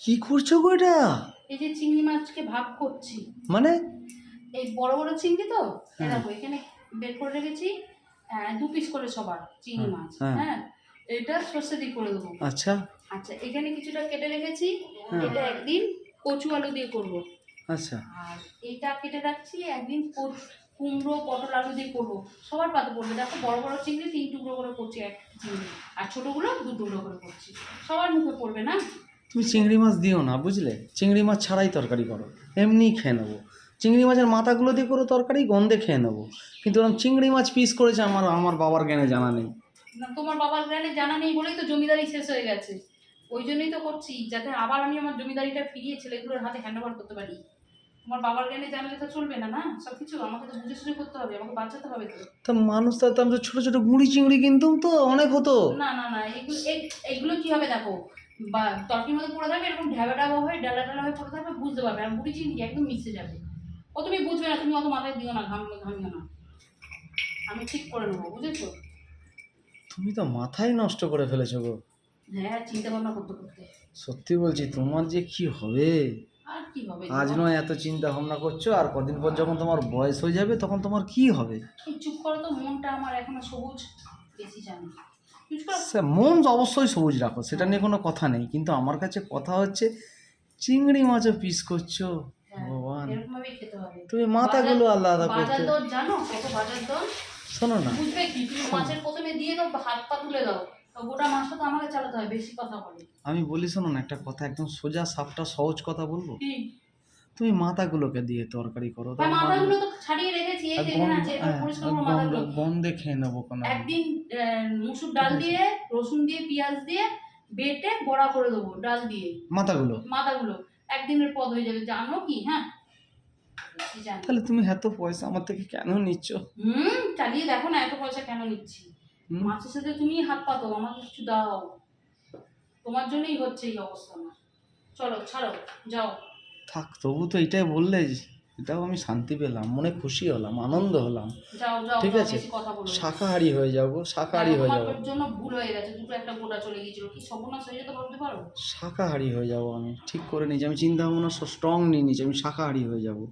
কি করছো গো এটা? এই যে চিংড়ি মাছকে ভাগ করছি। মানে এই বড় বড় চিংড়ি তো, হ্যাঁ দেখো এখানে বের করে রেখেছি 2 পিস করে সবার চিংড়ি হ্যাঁ মাছ। হ্যাঁ হ্যাঁ, এটা সর্ষে দিয়ে করে দেবো। আচ্ছা আচ্ছা, এখানে কিছুটা কেটে রেখেছি, হ্যাঁ এটা একদিন কচু আলু দিয়ে করব। আচ্ছা আর এটা কেটে রাখছি, একদিন কুমড়ো পটল আলু দিয়ে করবো। সবার পাতে পড়বে। দেখো বড় বড় চিংড়ি 3 টুকরো করে করছি এক চিংড়ি, আর ছোটোগুলো 2 টুকরো করে করছি। সবার মুখে পড়বে না। তুমি চিংড়ি মাছ দিও না বুঝলে, চিংড়ি মাছ ছাড়াই তরকারি করো, এমনিই খেয়ে নেবো। চিংড়ি মাছের মাথাগুলো দিয়ে করো তরকারি, গন্ধে খেয়ে নেবো। কিন্তু ওরকম চিংড়ি মাছ পিস করেছে আমার আমার বাবার জ্ঞানে জানা নেই। না, তোমার বাবার জ্ঞানে জানা নেই বলেই তো জমিদারি শেষ হয়ে গেছে। ওই জন্যই তো করছি, যাতে আবার আমি আমার জমিদারিটা ফিরিয়ে ছেলেগুলোর হাতে হ্যান্ডওভার করতে পারি। তোমার বাবার জ্ঞানে জানলে তো চলবে না, না সব কিছু আমাকে তো বুঝে সুঝে করতে হবে, আমাকে বাঁচাতে হবে তো। তা মানুষ তো আমি তো ছোটো ছোটো গুঁড়ি চিংড়ি কিনতাম তো, অনেক হতো। না না না, এগুলো কি হবে দেখো, বা তরকির মধ্যে পড়ে থাকবে, এরকম ঢাবা ঢাবা হয়ে ডালা ডালা হয়ে পড়ে থাকবে, বুঝতে পারবে। আর বুড়ি চিংড়ি একদম মিশে যাবে। ও তুমি বুঝবে না, তুমি অত মাথায় দিও না, ঘামিও না, আমি ঠিক করে নেবো, বুঝেছো? তুমি তো মাথায় নষ্ট করে ফেলেছো গো। হ্যাঁ, চিন্তা ভাবনা করতে করতে। সত্যি বলছি, তোমার যে কি হবে। আর কি হবে? আজ নয় এত চিন্তা ভাবনা করছো, আর কদিন পর যখন তোমার বয়স হয়ে যাবে তখন তোমার কি হবে? এই চুপ করো তো, মনটা আমার এখনো সবুজ, বেশি জানি। চুপ করো। মন অবশ্যই সবুজ রাখো, সেটা নিয়ে কোনো কথা নেই, কিন্তু আমার কাছে কথা হচ্ছে চিংড়ি মাছও পিস করছো। হ্যাঁ, ভগবান, এরকম ভাবেই খেতে হবে। তুমি মাথাগুলো আলাদা বাজার করতে। দর জানো কত? বাজার দর শোনো না, বুঝবে কি? তুমি মাছের প্রথমে দিয়ে দাও, হাত পা তুলে দাও, তো গোটা মাছটা তো আমাকে চালাতে হয়, বেশি কথা বলে। আমি বলি শোনো না, একটা কথা একদম সোজা সাপটা সহজ কথা বলবো। কি? তুমি মাথাগুলোকে দিয়ে তরকারি করো, হ্যাঁ, তখন মাথাগুলো তো ছাড়িয়ে রেখেছি, এই যে এখানে আছে, এবার পরিষ্কার করো মাথাগুলো। গন্ধে খেয়ে নেবো কোনো। একদিন মুসুর ডাল দিয়ে, রসুন দিয়ে, পেঁয়াজ দিয়ে বেটে বড়া করে দেবো, ডাল দিয়ে। মাথাগুলো একদিনের পদ হয়ে যাবে, জানো কি? হ্যাঁ, বেশি জানি। তাহলে তুমি এত পয়সা আমার থেকে কেন নিচ্ছ? চালিয়ে দেখো না, এত পয়সা কেন নিচ্ছি। মাছের সাথে তুমি হাত পাতো, আমাকে কিছু দাও। তোমার জন্যই হচ্ছে এই অবস্থা আমার। চলো ছাড়ো, যাও। থাক, তবু তো এটাই বললে, এটাও আমি শান্তি পেলাম, মনে খুশি হলাম, আনন্দ হলাম। যাও যাও, ঠিক আছে, বেশি কথা বলো না। শাকাহারি হয়ে যাবো, শাকাহারি হয়ে যাবো। তোমার জন্য ভুল হয়ে গেছে, দুটো একটা গোটা চলে গিয়েছিল, কি সর্বনাশ হয়ে যেতে ভাবতে পারো? শাকাহারি হয়ে যাবো আমি, ঠিক করে নিয়েছি, আমি চিন্তা ভাবনা স্ট্রং নিয়ে নিয়েছি, আমি শাকাহারি হয়ে যাবো।